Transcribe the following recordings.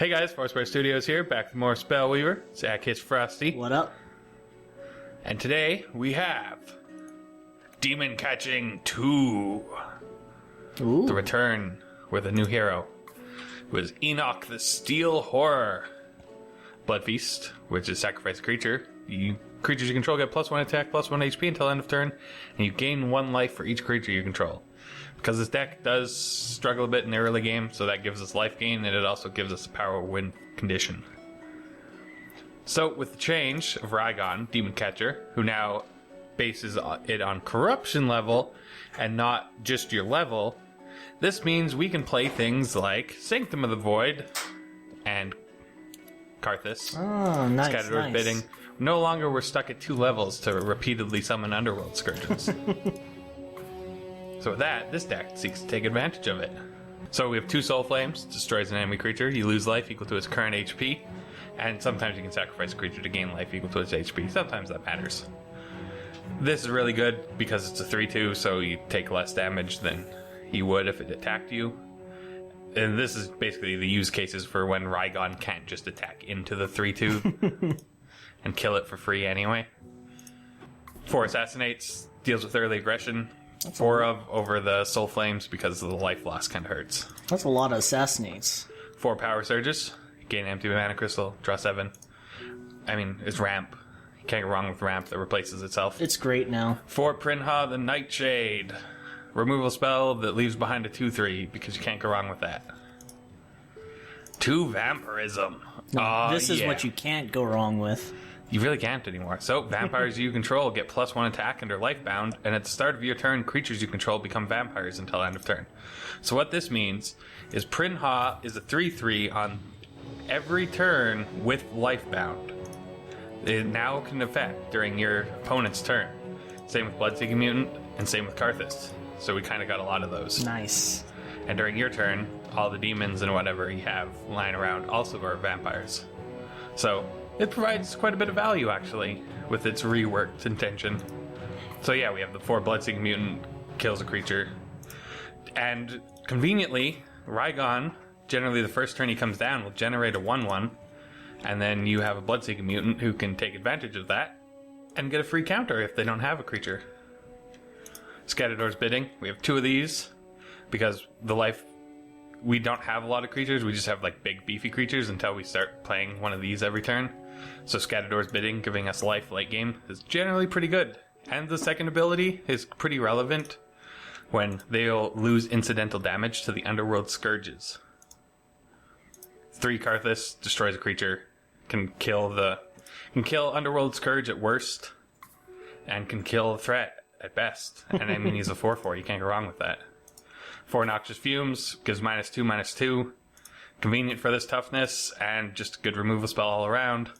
Hey guys, Foursquare Studios here, back with more Spellweaver. It's Atkst Frosty. What up? And today we have Demon Catching 2. Ooh. The return with a new hero. It was Enoch the Steel Horror. Blood Feast, which is sacrifice a creature. Creatures you control get +1 attack, +1 HP until end of turn, and you gain 1 life for each creature you control. Because this deck does struggle a bit in the early game, so that gives us life gain, and it also gives us a power win condition. So, with the change of Rhygon, Demon Catcher, who now bases it on corruption level, and not just your level, this means we can play things like Sanctum of the Void, and Karthus. Oh, nice, Scattered Bidding. No longer we're stuck at 2 levels to repeatedly summon Underworld Scourges. So with that, this deck seeks to take advantage of it. So we have 2 Soul Flames, destroys an enemy creature, you lose life equal to its current HP, and sometimes you can sacrifice a creature to gain life equal to its HP. Sometimes that matters. This is really good because it's a 3-2, so you take less damage than you would if it attacked you. And this is basically the use cases for when Rhygon can't just attack into the 3-2 and kill it for free anyway. 4 Assassinates, deals with early aggression. 4 of over the Soul Flames because of the life loss kind of hurts. That's a lot of Assassinates. 4 Power Surges, gain empty mana crystal, draw 7. I mean, it's ramp. You can't go wrong with ramp that replaces itself. It's great now. 4 Prin'ha the Nightshade. Removal spell that leaves behind a 2/3 because you can't go wrong with that. 2 Vampirism. This is what you can't go wrong with. You really can't anymore. So, vampires you control get +1 attack and are lifebound, and at the start of your turn, creatures you control become vampires until end of turn. So what this means is Prin'ha is a 3/3 on every turn with lifebound. It now can affect during your opponent's turn. Same with Bloodseeking Mutant, and same with Karthus. So we kind of got a lot of those. Nice. And during your turn, all the demons and whatever you have lying around also are vampires. So it provides quite a bit of value, actually, with its reworked intention. So yeah, we have the 4 Bloodseeking Mutant, kills a creature. And conveniently, Rhygon, generally the first turn he comes down, will generate a 1/1. And then you have a Bloodseeking Mutant who can take advantage of that and get a free counter if they don't have a creature. Scattered Bidding, we have 2 of these, because we don't have a lot of creatures, we just have like big beefy creatures until we start playing one of these every turn. So Scattered Bidding, giving us life late game, is generally pretty good. And the second ability is pretty relevant when they'll lose incidental damage to the Underworld Scourges. 3 Karthus, destroys a creature, can kill Underworld Scourge at worst, and can kill a threat at best. And I mean, he's a 4/4, you can't go wrong with that. 4 Noxious Fumes, gives -2/2. Convenient for this toughness, and just a good removal spell all around.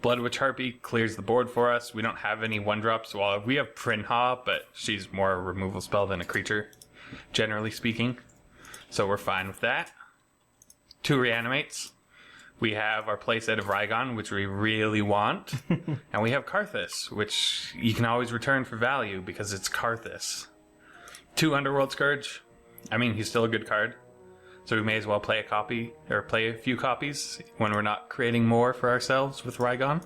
Bloodwitch Harpy clears the board for us. We don't have any 1-drops. Well, we have Prin'ha, but she's more a removal spell than a creature, generally speaking. So we're fine with that. 2 Reanimates. We have our playset of Rhygon, which we really want. And we have Karthus, which you can always return for value because it's Karthus. 2 Underworld Scourge. I mean, he's still a good card. So we may as well play a copy, or play a few copies when we're not creating more for ourselves with Rhygon.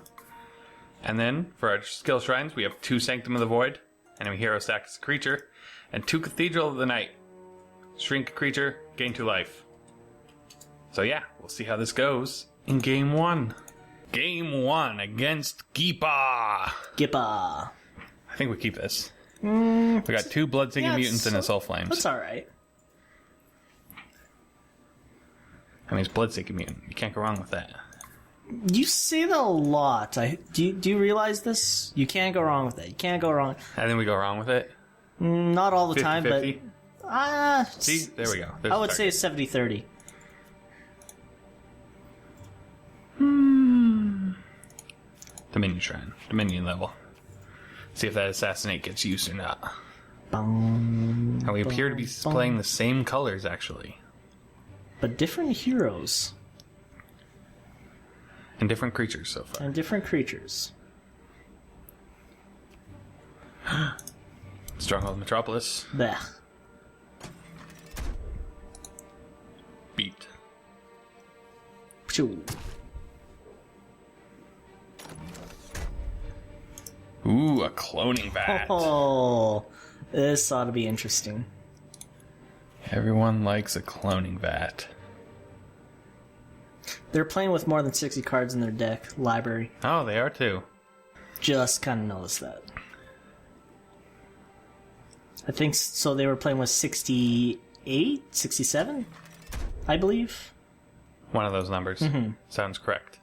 And then, for our skill shrines, we have 2 Sanctum of the Void, enemy hero sacks a creature, and 2 Cathedral of the Night. Shrink a creature, gain 2 life. So yeah, we'll see how this goes in Game 1. Game 1 against Gibbeh. Gibbeh. I think we keep this. We got 2 Bloodseeking Mutants and a Soul Flames. That's alright. I mean, it's Bloodseeking Mutant. You can't go wrong with that. You say that a lot. Do you realize this? You can't go wrong with that. You can't go wrong. And then we go wrong with it? Not all the time, 50-50? but... See? There we go. There's I would say 70-30. Dominion Shrine. Dominion level. See if that Assassinate gets used or not. And we appear to be playing the same colors, actually. But different heroes. And different creatures so far. And different creatures. Stronghold Metropolis. Blech. Beat. Shoo. Ooh, a cloning vat. Oh, this ought to be interesting. Everyone likes a cloning vat. They're playing with more than 60 cards in their deck library. Oh, they are too. Just kind of noticed that. I think so. They were playing with 68, 67, I believe. One of those numbers. Sounds correct.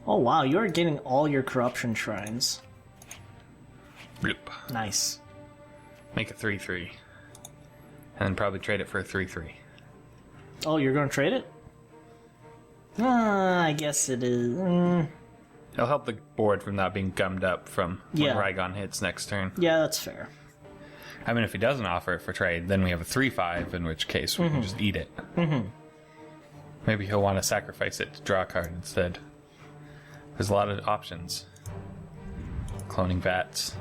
Oh wow, you're getting all your corruption shrines. Bloop. Nice. Make a 3/3. And then probably trade it for a 3/3. Oh, you're going to trade it? I guess it is. It'll help the board from not being gummed up from when Yeah. Rhygon hits next turn. Yeah, that's fair. I mean, if he doesn't offer it for trade, then we have a 3/5, in which case we can just eat it. Maybe he'll want to sacrifice it to draw a card instead. There's a lot of options. Cloning Vats.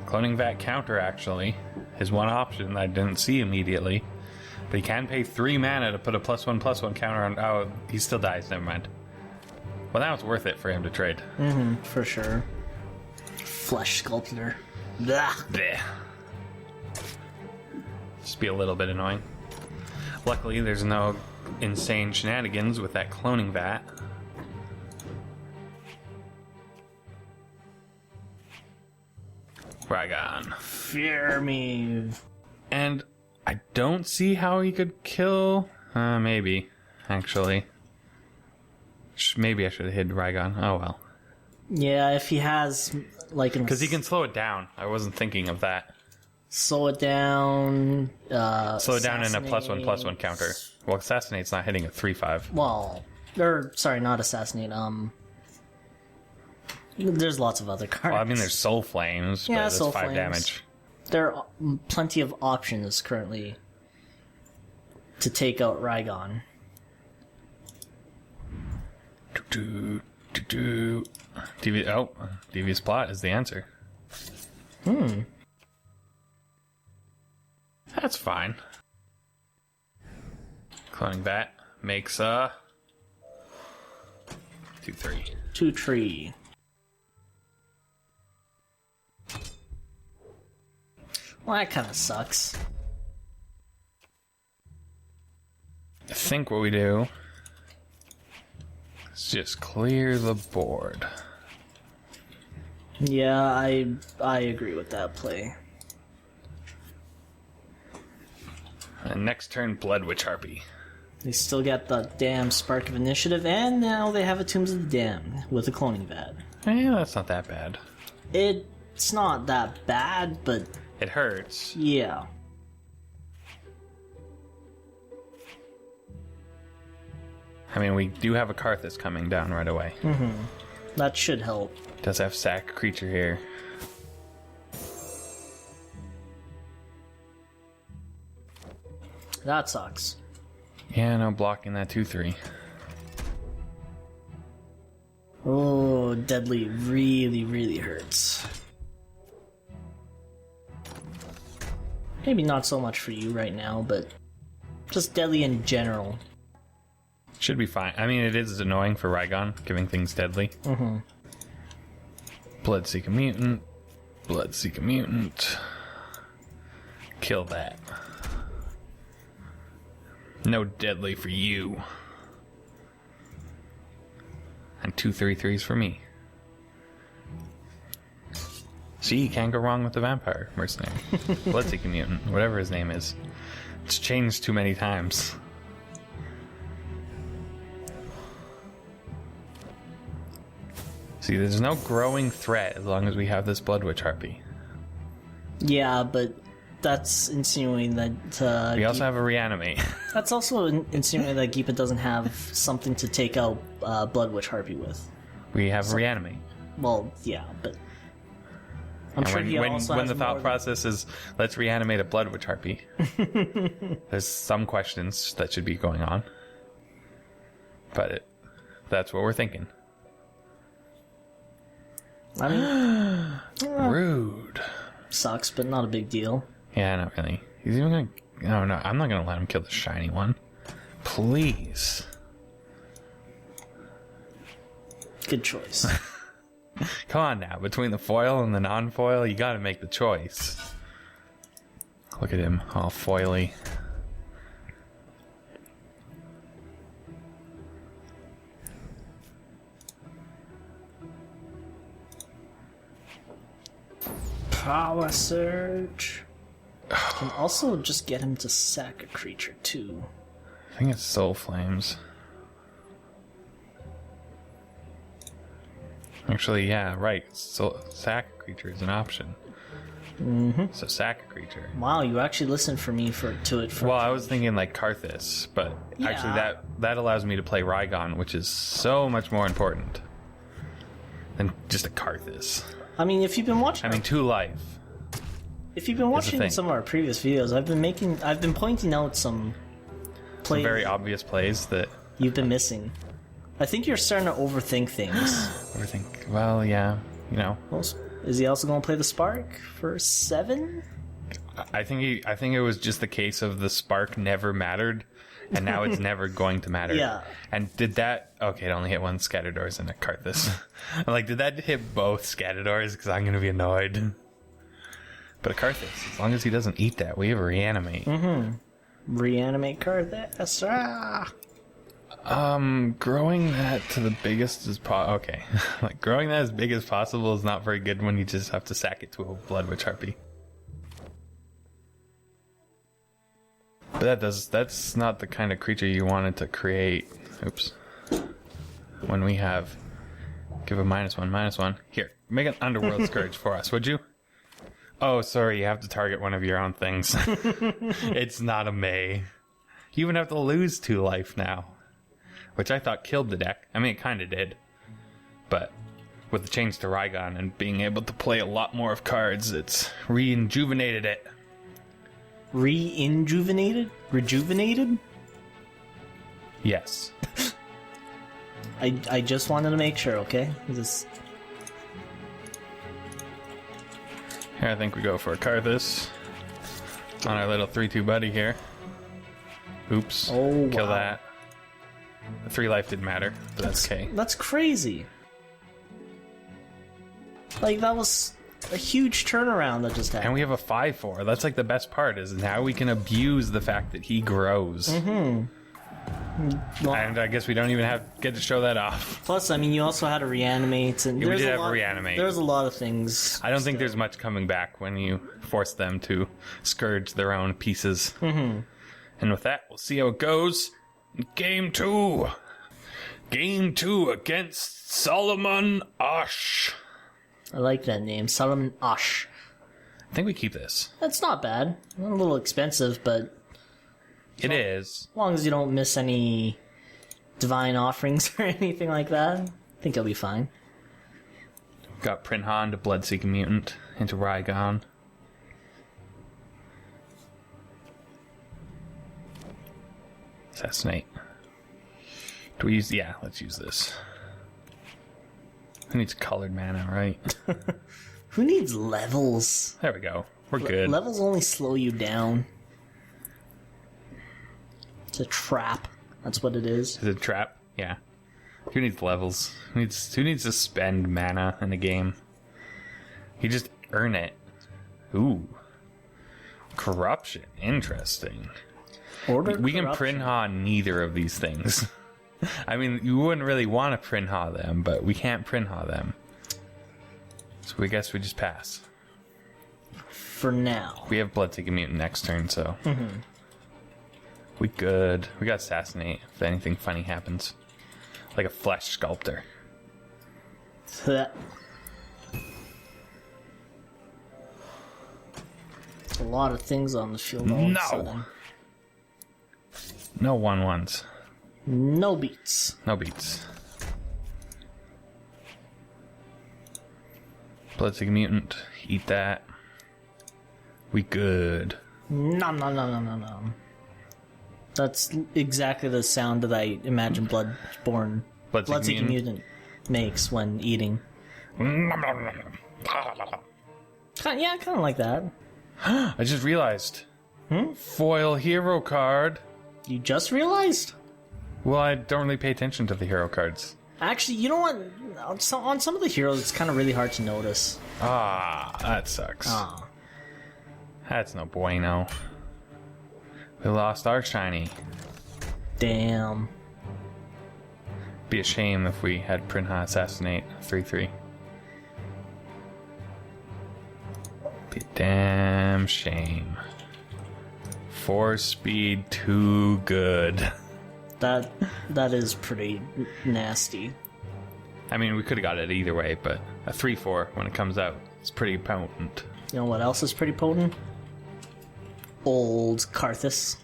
Cloning Vat counter, actually, is one option that I didn't see immediately. But he can pay 3 mana to put a +1/+1 counter on... Oh, he still dies, never mind. Well, now it's worth it for him to trade. For sure. Flesh Sculptor. Blah. Blech. Just be a little bit annoying. Luckily, there's no insane shenanigans with that cloning vat. Rhygon. Fear me. And I don't see how he could kill... maybe, actually. Maybe I should have hid Rhygon. Oh well. Yeah, if he has, like... Because he can slow it down. I wasn't thinking of that. Slow it down. Slow it down in a +1/+1 counter. Well, Assassinate's not hitting a 3/5. Well, or sorry, not assassinate. There's lots of other cards. Well, I mean, there's Soul Flames, Yeah, but that's Soul 5 Flames. damage. There are plenty of options currently to take out Rhygon. Devious Plot is the answer. That's fine. Cloning Vat makes 2/3. 2-3. Well, that kind of sucks. I think what we do is just clear the board. Yeah, I agree with that play. And next turn, Blood Witch Harpy. They still got the damn Spark of Initiative, and now they have a Tombs of the Damned with a Cloning Vat. Yeah, that's not that bad. It's not that bad, but It hurts. yeah. I mean, we do have a Karthus coming down right away. That should help. Does have sack creature here. That sucks. Yeah, no blocking that 2/3. Oh, Deadly really, really hurts. Maybe not so much for you right now, but just Deadly in general. Should be fine. I mean, it is annoying for Rhygon, giving things deadly. Bloodseeking Mutant. Bloodseeking Mutant. Kill that. No deadly for you. And 2 3/3s for me. See, you can't go wrong with the Vampire Mercenary. Bloodseeking Mutant, whatever his name is. It's changed too many times. See, there's no growing threat as long as we have this Blood Witch Harpy. Yeah, but that's insinuating that We also have a Reanimate. that's also insinuating that Gibbeh doesn't have something to take out Blood Witch Harpy with. We have a Reanimate. Well, yeah, but I'm And sure he also when has the thought more process is, let's reanimate a Blood Witch Harpy, there's some questions that should be going on. But that's what we're thinking. I mean, Rude. sucks, but not a big deal. Yeah, not really. He's even gonna... Oh, no, I'm not gonna let him kill the shiny one. Please. Good choice. Come on now, between the foil and the non-foil, you gotta make the choice. Look at him, all foily. Power Surge. Can also just get him to sack a creature too. I think it's Soul Flames. Actually, yeah, right. So, sack a creature is an option. Mm-hmm. So sack a creature. Wow, you actually listened for me to it. Well, I was thinking like Karthus, but actually that allows me to play Rhygon, which is so much more important than just a Karthus. I mean, if you've been watching... 2 life. If you've been watching some of our previous videos, I've been pointing out some plays... Some very obvious plays that... you've been missing. I think you're starting to overthink things. Overthink. Well, yeah, you know. Well, is he also going to play the Spark for 7? I think it was just the case of the Spark never mattered, and now it's never going to matter. Yeah. And did that... Okay, it only hit one Scatterdoors and a Karthus. I'm like, did that hit both Scatterdoors? Because I'm going to be annoyed. But a Karthus, as long as he doesn't eat that, we have a Reanimate. Mm-hmm. Reanimate Karthus. Ah! Growing that to the biggest as okay. Like, growing that as big as possible is not very good when you just have to sack it to a Blood Witch Harpy. But that's not the kind of creature you wanted to create. Oops. When we have... Give a -1/-1. Here, make an Underworld Scourge for us, would you? Oh, sorry, you have to target one of your own things. It's not a May. You even have to lose 2 life now. Which I thought killed the deck. I mean, it kind of did. But with the change to Rhygon and being able to play a lot more of cards, it's rejuvenated it. Rejuvenated? Yes. I just wanted to make sure, okay? Here, I think we go for a Karthus on our little 3/2 buddy here. Oops. Oh, Kill wow. that. The 3 life didn't matter, but that's okay. That's crazy. Like, that was a huge turnaround that just happened. And we have a 5/4. That's like the best part, is now we can abuse the fact that he grows. Mm-hmm. Well, And I guess we don't even get to show that off. plus, I mean, you also had a Reanimate. And Yeah, we did have a Reanimate. There's a lot of things. I don't think there's much coming back when you force them to scourge their own pieces. Mm-hmm. And with that, we'll see how it goes. Game 2. Game 2 against Solomon Asch. I like that name, Solomon Asch. I think we keep this. That's not bad. A little expensive, but It is. as long as you don't miss any divine offerings or anything like that, I think it'll be fine. Got Prin'ha into Bloodseeking Mutant, into Rhygon. Assassinate. Do we use... Yeah, let's use this. Who needs colored mana, right? Who needs levels? There we go. We're good. Levels only slow you down. It's a trap. That's what it is. Is it a trap? Yeah. Who needs levels? Who needs to spend mana in a game? You just earn it. Ooh. Corruption. Interesting. We can Prin'ha neither of these things. I mean, you wouldn't really want to Prin'ha them, but we can't Prin'ha them. So I guess we just pass. For now. We have Bloodseeking Mutant next turn, so... Mm-hmm. We good. We got Assassinate if anything funny happens. Like a Flesh Sculptor. A lot of things on the field all of a sudden. No 1/1s. No beats. No beats. Bloodseeking Mutant. Eat that. We good. No. That's exactly the sound that I imagine Bloodseeking Mutant makes when eating. kind of like that. I just realized. Foil hero card. You just realized? Well, I don't really pay attention to the hero cards. Actually, you know what? On some of the heroes, it's kind of really hard to notice. Ah, that sucks. That's no bueno. We lost our shiny. Damn. Be a shame if we had Prin'ha assassinate 3/3. Be a damn shame. 4 speed, too good. That is pretty nasty. I mean, we could have got it either way, but a 3/4 when it comes out is pretty potent. You know what else is pretty potent? Old Karthus.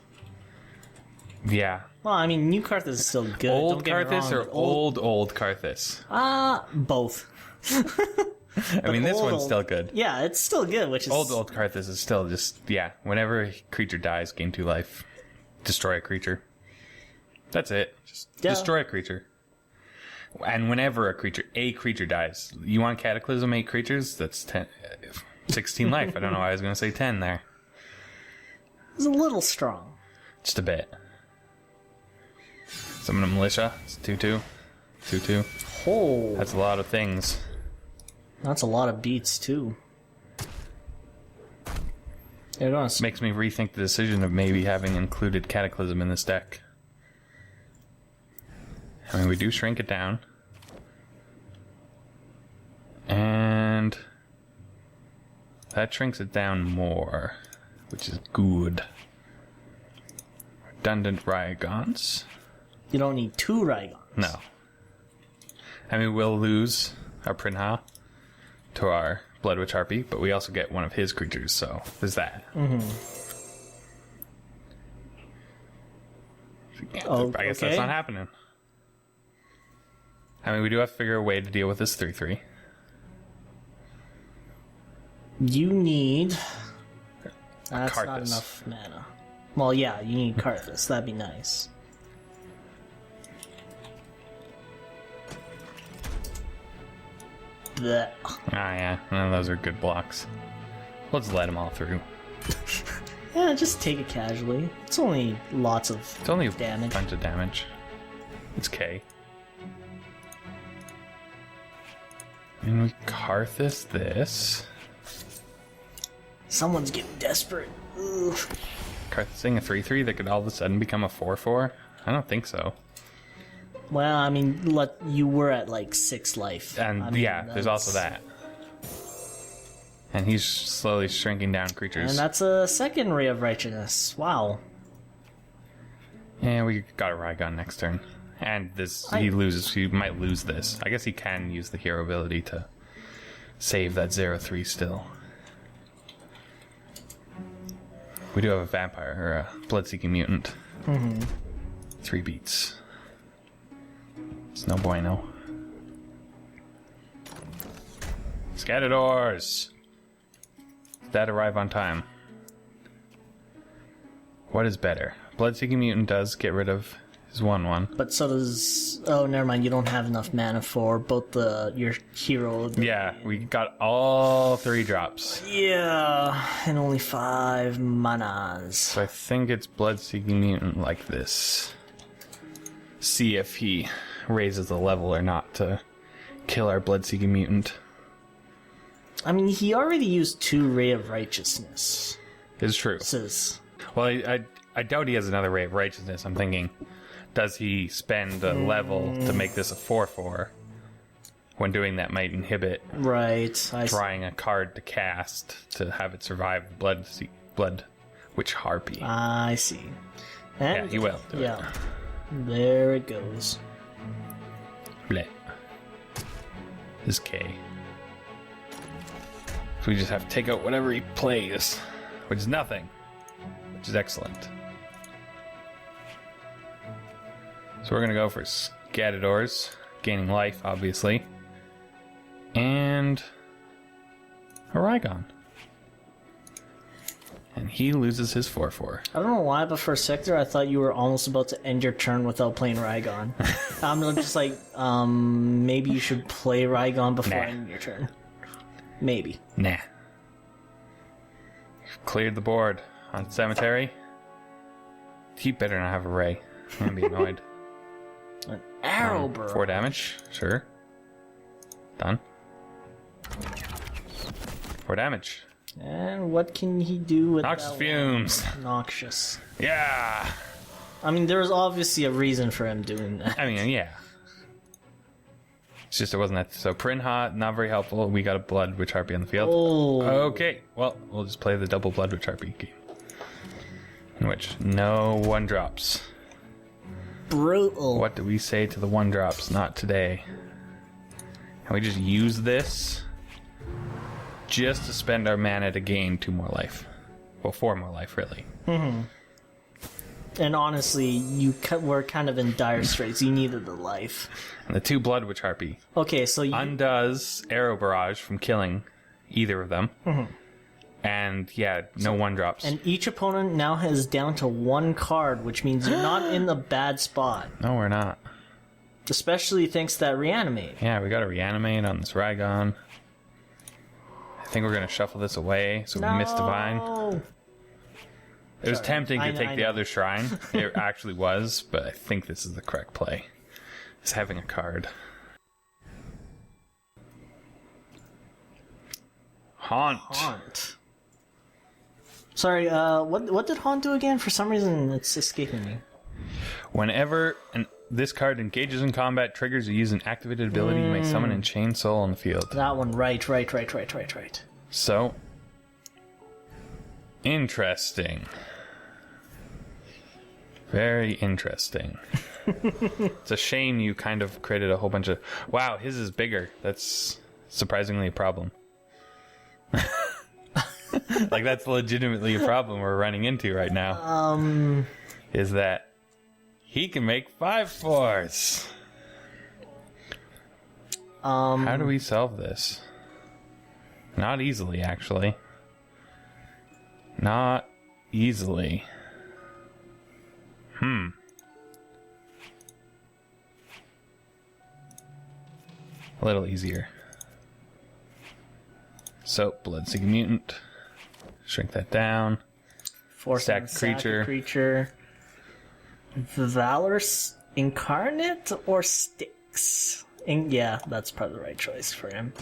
Yeah. Well, I mean, new Karthus is still good. Old Don't get me Karthus wrong, or but old Karthus? Both. I mean, this one's old- still good. Yeah, it's still good, which is... Old Karthus is still just, whenever a creature dies, gain 2 life. Destroy a creature. That's it. Just destroy a creature. And whenever a creature dies, you want Cataclysm 8 creatures? That's 16 life. I don't know why I was going to say 10 there. It's a little strong. Just a bit. Summon a militia. It's 2/2. 2/2. Oh, That's a lot of things. that's a lot of beats, too. You're going to... Makes me rethink the decision of maybe having included Cataclysm in this deck. I mean, we do shrink it down. And that shrinks it down more, which is good. Redundant Rygons. You don't need 2 Rhygons. No. I mean, we'll lose our Prin'ha to our Blood Witch Harpy, but we also get one of his creatures, so there's that. Oh, I guess okay. that's not happening. I mean, we do have to figure a way to deal with this 3/3. You need... That's not Karthus. enough mana. Well, yeah, you need Karthus. That'd be nice. Blech. Ah, yeah. None of those are good blocks. Let's let them all through. Yeah, just take it casually. It's only lots of It's only a damage. bunch of damage. It's K. And we Karthus this. Someone's getting desperate. Ugh. Karthusing a 3/3 that could all of a sudden become a 4/4? I don't think so. Well, I mean, you were at like 6 life. And I mean, there's also that. And he's slowly shrinking down creatures. And that's a second Ray of Righteousness. Wow. Yeah, we got a Rhygon next turn. And this, he might lose this. I guess he can use the hero ability to save that 0/3 still. We do have a vampire, or a Bloodseeking Mutant. 3 beats. It's no bueno. Scatadors! Did that arrive on time? What is better? Bloodseeking Mutant does get rid of his 1/1. But so does... Oh, never mind. You don't have enough mana for both your hero... Yeah, we got all 3 drops. Yeah, and only 5 manas. So I think it's Bloodseeking Mutant like this. See if he raises the level or not to kill our Bloodseeking Mutant. I mean, he already used 2 Ray of Righteousness. It's true. Says... Well, I doubt he has another Ray of Righteousness. I'm thinking, does he spend a level to make this a 4/4? When doing that might inhibit Right. drawing a card to cast to have it survive the Blood Witch Harpy. I see. And, Yeah, he will do it. Yeah. There it goes. Bleh. This is K. So we just have to take out whatever he plays, which is nothing, which is excellent. So we're going to go for Scatadors, gaining life, obviously, and a Rhygon. And he loses his 4/4. I don't know why, but for a sector, I thought you were almost about to end your turn without playing Rhygon. I'm just like, maybe you should play Rhygon before Nah. ending your turn. Maybe. Nah. Cleared the board. On cemetery. He better not have a ray. I'm gonna be annoyed. An arrow barrage. 4 damage. Sure. Done. 4 damage. And what can he do with Noxious that fumes. one? Noxious. Yeah. I mean, there's obviously a reason for him doing that. I mean, yeah. It's just it wasn't that. So Prin'ha, not very helpful. We got a Blood Witch Harpy on the field. Oh. Okay. Well, we'll just play the double Blood Witch Harpy game. In which no 1-drops. Brutal. What do we say to the 1-drops? Not today. Can we just use this just to spend our mana to gain 2 more life? Well, 4 more life, really. And honestly, you were kind of in dire straits. You needed the life. And the 2 Blood Witch Harpy Okay, so you... undoes Arrow Barrage from killing either of them. And yeah, no 1-drops. And each opponent now is down to 1 card, which means you're not in the bad spot. No, we're not. Especially thanks to that reanimate. Yeah, we got to reanimate on this Rhygon. I think we're going to shuffle this away so we miss Divine. It was tempting to take the other shrine. It actually was, but I think this is the correct play. Is having a card. Haunt. Sorry, what did Haunt do again? For some reason, it's escaping me. Whenever this card engages in combat, triggers, or uses an activated ability, you may summon and chain soul on the field. That one, right. So, interesting. Very interesting. It's a shame you kind of created a whole bunch of... Wow, his is bigger. That's surprisingly a problem. Like, that's legitimately a problem we're running into right now. Is that he can make 5/4s. How do we solve this? Not easily, actually. Not easily. A little easier. So, Bloodseeking Mutant. Shrink that down. Stack creature. Valor's Incarnate or Styx? Yeah, that's probably the right choice for him.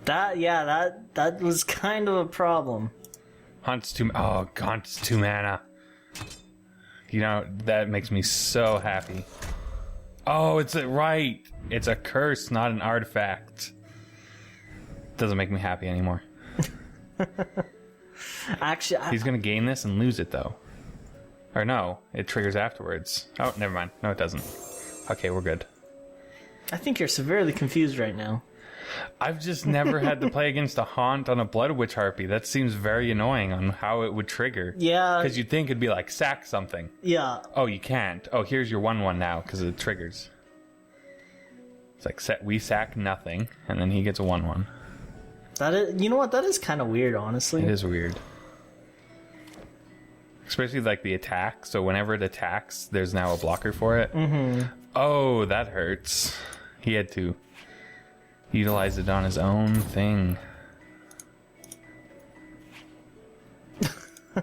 That was kind of a problem. Haunt's 2 mana. You know, that makes me so happy. Oh, it's right. It's a curse, not an artifact. Doesn't make me happy anymore. Actually, he's gonna gain this and lose it though. Or no, it triggers afterwards. Oh, never mind. No, it doesn't. Okay, we're good. I think you're severely confused right now. I've just never had to play against a Haunt on a Blood Witch Harpy. That seems very annoying on how it would trigger. Yeah. Because you'd think it'd be like, sack something. Yeah. Oh, you can't. Oh, here's your 1/1 now, because it triggers. It's like, we sack nothing, and then he gets a 1/1. That is, you know what? That is kind of weird, honestly. It is weird. Especially like the attack. So whenever it attacks, there's now a blocker for it. Oh, that hurts. He had to utilize it on his own thing.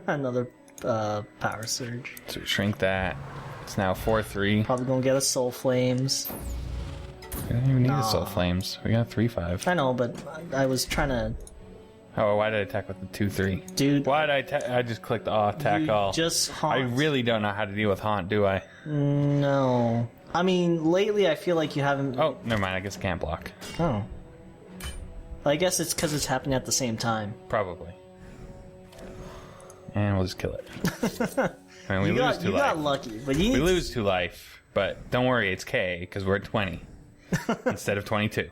Another power surge. So shrink that. It's now 4/3. Probably gonna get a Soul Flames. We don't even need the Soul Flames. We got 3/5. I know, but I was trying to... Oh, why did I attack with the 2/3? Dude. Why did I just clicked attack all. Just Haunt. I really don't know how to deal with Haunt, do I? No. I mean, lately I feel like you haven't... Oh, never mind. I guess I can't block. Oh. I guess it's because it's happening at the same time. Probably. And we'll just kill it. I mean, we lose 2 life. You got lucky, but we lose 2 life, but don't worry, it's K, because we're at 20. Instead of 22.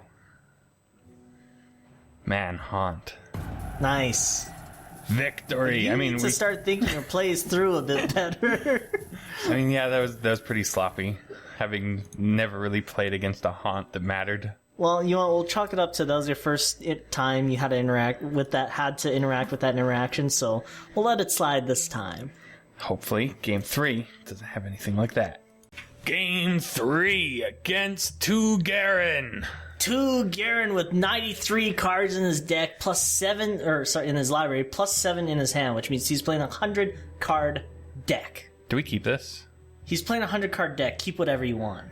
Man, Haunt. Nice. Victory! You need to start thinking your plays through a bit better. I mean, yeah, that was pretty sloppy. Having never really played against a Haunt that mattered. Well, you know, we'll chalk it up to that was your first time you had to interact with that interaction, so we'll let it slide this time. Hopefully, Game 3 doesn't have anything like that. Game 3 against 2 Garen. 2 Garen with 93 cards in his deck, plus 7, in his library, plus 7 in his hand, which means he's playing a 100 card deck. Do we keep this? He's playing a 100 card deck. Keep whatever you want.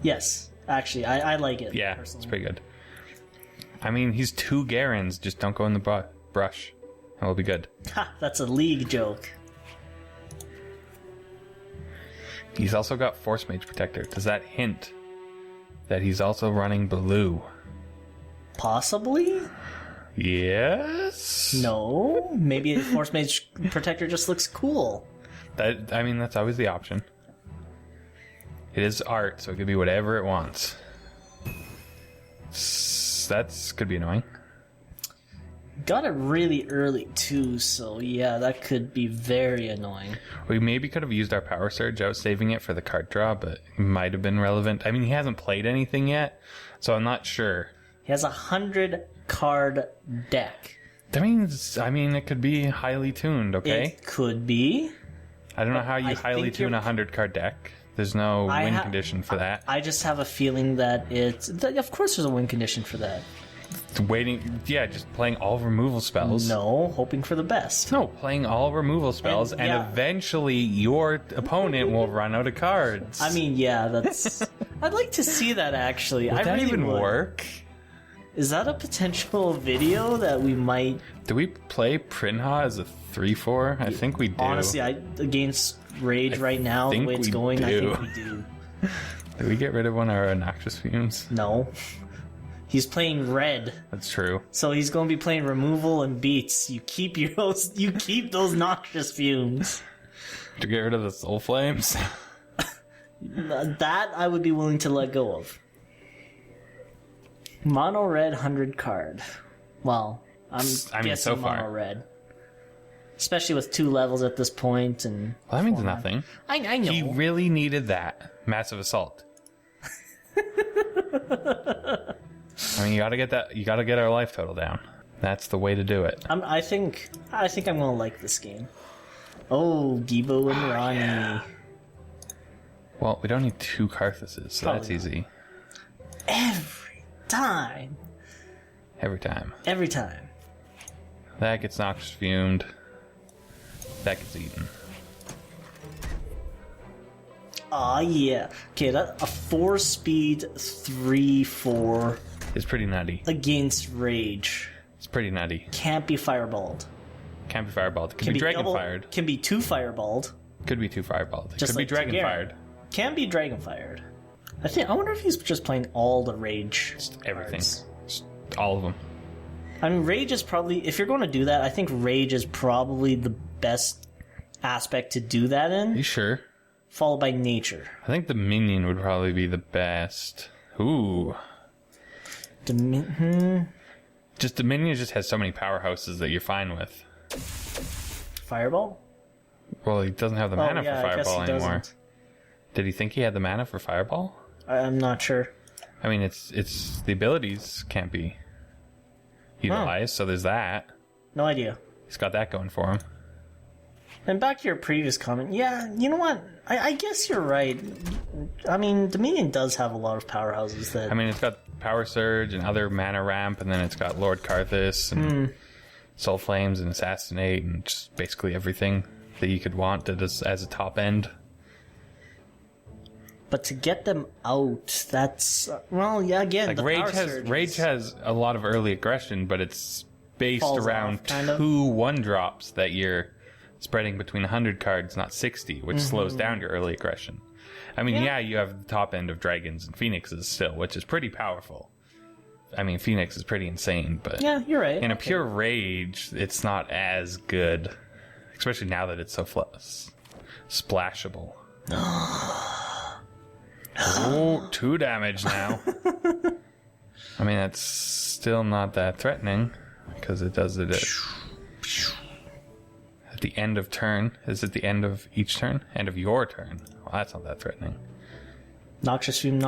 Yes, actually, I like it. Yeah, personally. it's pretty good. I mean, he's 2 Garens. Just don't go in the brush, and we'll be good. Ha! That's a league joke. He's also got Force Mage Protector. Does that hint that he's also running blue? Possibly? Yes? No. Maybe a Force Mage Protector just looks cool. That's always the option. It is art, so it could be whatever it wants. That's could be annoying. Got it really early too, so yeah, that could be very annoying. We maybe could have used our Power Surge out saving it for the card draw, but it might have been relevant. I mean, he hasn't played anything yet, so I'm not sure. He has a 100 card deck. That means, it could be highly tuned, okay? It could be. I don't know how you highly tune a 100 card deck. There's no win condition for that. I just have a feeling that of course there's a win condition for that. Just playing all removal spells. No, hoping for the best. No, playing all removal spells, and eventually your opponent will run out of cards. I mean, yeah, that's... I'd like to see that, actually. Would that even work? Is that a potential video that we might... Do we play Prin'ha as a 3/4? I think we do. Honestly, against Rage right now, the way it's going, I think we do. Did we get rid of one of our Noxious Fumes? No. He's playing red. That's true. So he's going to be playing removal and beats. You keep those Noxious Fumes. To get rid of the Soul Flames? That I would be willing to let go of. Mono red 100 card. Well, I'm guessing so far. mono red. Especially with 2 levels at this point, and well, that means nothing. I know. He really needed that Massive Assault. You gotta get that. You gotta get our life total down. That's the way to do it. I think I'm gonna like this game. Oh, Gibbeh and Ronnie. Yeah. Well, we don't need 2 Karthuses, so that's easy. Every time. That gets Noxious Fumed. That gets eaten. Aw, yeah. Okay, that a 4-speed 3/4. It's pretty nutty. Against Rage. It's pretty nutty. Can't be fireballed. Can't be fireballed. Can be dragon fired. Can be 2 fireballed. Could be 2 fireballed. Could be like dragon fired. Can be dragon fired. I wonder if he's just playing all the Rage. Just everything. Cards. Just all of them. I mean, Rage is probably, if you're going to do that, I think Rage is probably the best aspect to do that in. Are you sure? Followed by Nature. I think the minion would probably be the best. Ooh. Just the minion just has so many powerhouses that you're fine with. Fireball? Well, he doesn't have the mana for Fireball anymore. Doesn't. Did he think he had the mana for Fireball? I'm not sure. I mean, it's the abilities can't be utilized, so there's that. No idea. He's got that going for him. And back to your previous comment, yeah, you know what? I guess you're right. I mean, Dominion does have a lot of powerhouses that... I mean, it's got Power Surge and other mana ramp, and then it's got Lord Karthus and Soul Flames and Assassinate and just basically everything that you could want as a top end. But to get them out, that's... well, yeah, again, like the Rage has a lot of early aggression, but it's based around off, 2 1-drops that you're spreading between 100 cards, not 60, which slows down your early aggression. I mean, yeah, you have the top end of Dragons and Phoenixes still, which is pretty powerful. I mean, Phoenix is pretty insane, but... yeah, you're right. In a pure Rage, it's not as good. Especially now that it's so splashable. Oh, 2 damage now. I mean, that's still not that threatening, because it does it at the end of turn. Is it the end of each turn? End of your turn. Well, that's not that threatening. Noxious Fume.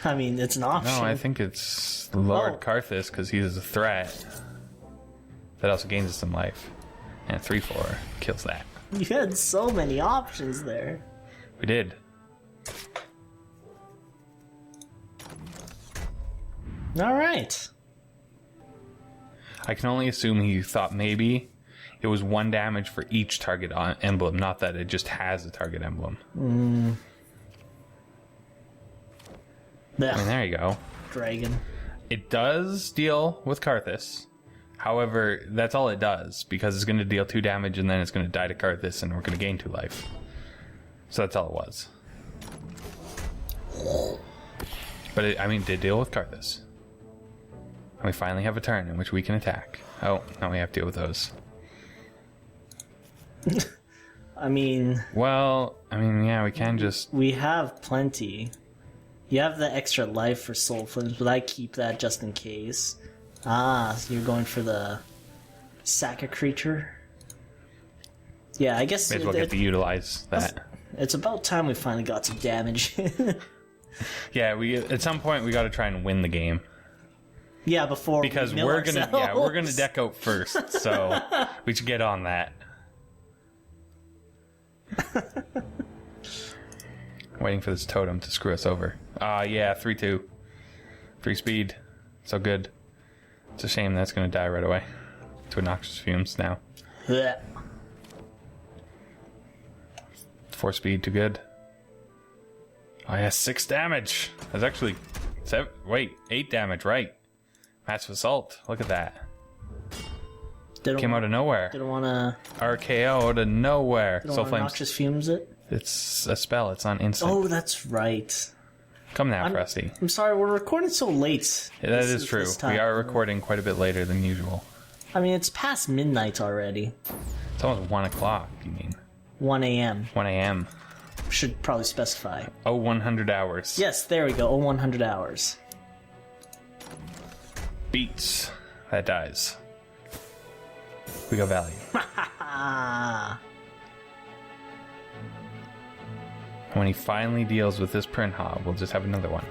I mean, it's an option. No, I think it's Lord Karthus, because he's a threat. That also gains us some life. And 3/4 kills that. You had so many options there. We did. All right. I can only assume he thought maybe it was 1 damage for each target emblem, not that it just has a target emblem. Yeah. And there you go. Dragon. It does deal with Karthus. However, that's all it does, because it's going to deal 2 damage and then it's going to die to Karthus and we're going to gain 2 life. So that's all it was. But it did deal with Karthus. And we finally have a turn in which we can attack. Oh, now we have to deal with those. Yeah, we can just... We have plenty. You have the extra life for soul flames, but I keep that just in case. So you're going for the sack a creature? Yeah, I guess... May as well get to utilize that. It's about time we finally got some damage. Yeah, at some point we got to try and win the game. Yeah, before because we we're gonna deck out first, so we should get on that. Waiting for this totem to screw us over. Yeah, 3/2, 3 speed, so good. It's a shame that's gonna die right away to noxious fumes now. 4 speed, too good. Oh yeah, 6 damage. That's actually 8 damage, right? Massive assault. Look at that. Came out of nowhere. Didn't want to... RKO out of nowhere. Didn't want to noxious fumes it? It's a spell. It's on instant. Oh, that's right. Come now, Frosty. I'm sorry, we're recording so late. Yeah, that is true. We are recording quite a bit later than usual. I mean, it's past midnight already. It's almost 1 o'clock, you mean? 1 a.m. 1 a.m. Should probably specify. 100 hours. Yes, there we go. 100 hours. Beats. That dies. We got value. When he finally deals with this Prin'ha, we'll just have another one.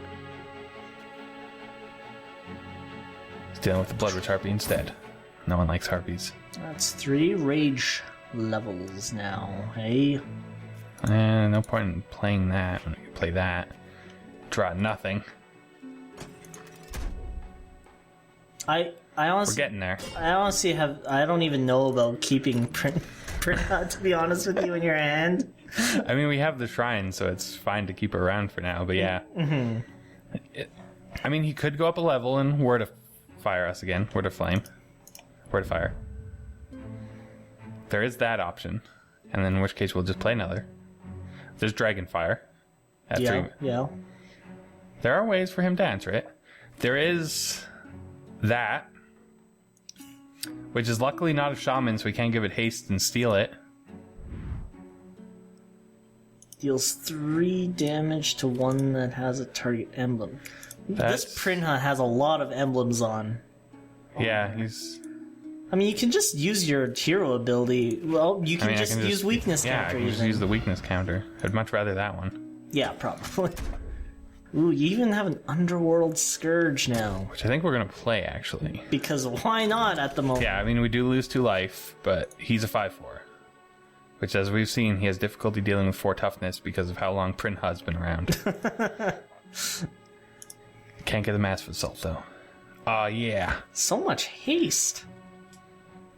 He's dealing with the Blood Witch Harpy instead. No one likes harpies. That's 3 rage levels now, hey? No point in playing that when I can play that. Draw nothing. I honestly... We're getting there. I honestly I don't even know about keeping Prin'ha, to be honest with you, in your hand. I mean, we have the shrine, so it's fine to keep her around for now, but yeah. Mm-hmm. He could go up a level and Word of Fire us again. Word of Flame. Word of Fire. There is that option. And then in which case we'll just play another. There's Dragon Fire. At 3. Yeah. There are ways for him to answer it. There is that, which is luckily not a shaman, so we can't give it haste and steal it. Deals 3 damage to one that has a target emblem. This Prin'ha has a lot of emblems on. Yeah, he's... you can just use your hero ability. Well, you can just use weakness counter. Yeah, I can just use the weakness counter. I'd much rather that one. Yeah, probably. Ooh, you even have an Underworld Scourge now. Which I think we're going to play, actually. Because why not at the moment? Yeah, we do lose 2 life, but he's a 5/4. Which, as we've seen, he has difficulty dealing with 4 toughness because of how long Prin'ha's been around. Can't get the Massive Assault, though. Oh, yeah. So much haste.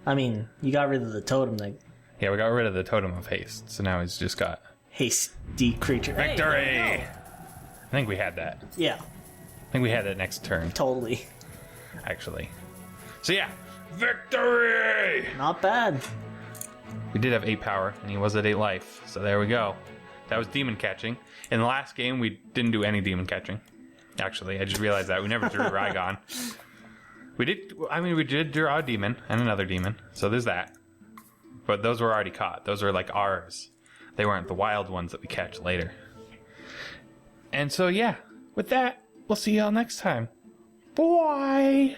You got rid of the totem thing. Yeah, we got rid of the totem of haste, so now he's just got... Hasty creature. Victory! Hey, I think we had that. Yeah. I think we had that next turn. Totally. Actually. So yeah, victory! Not bad. We did have 8 power, and he was at 8 life, so there we go. That was demon catching. In the last game, we didn't do any demon catching. Actually, I just realized that. We never drew Rhygon. We did draw a demon, and another demon, so there's that. But those were already caught. Those are like ours. They weren't the wild ones that we catch later. And so yeah, with that, we'll see y'all next time. Bye!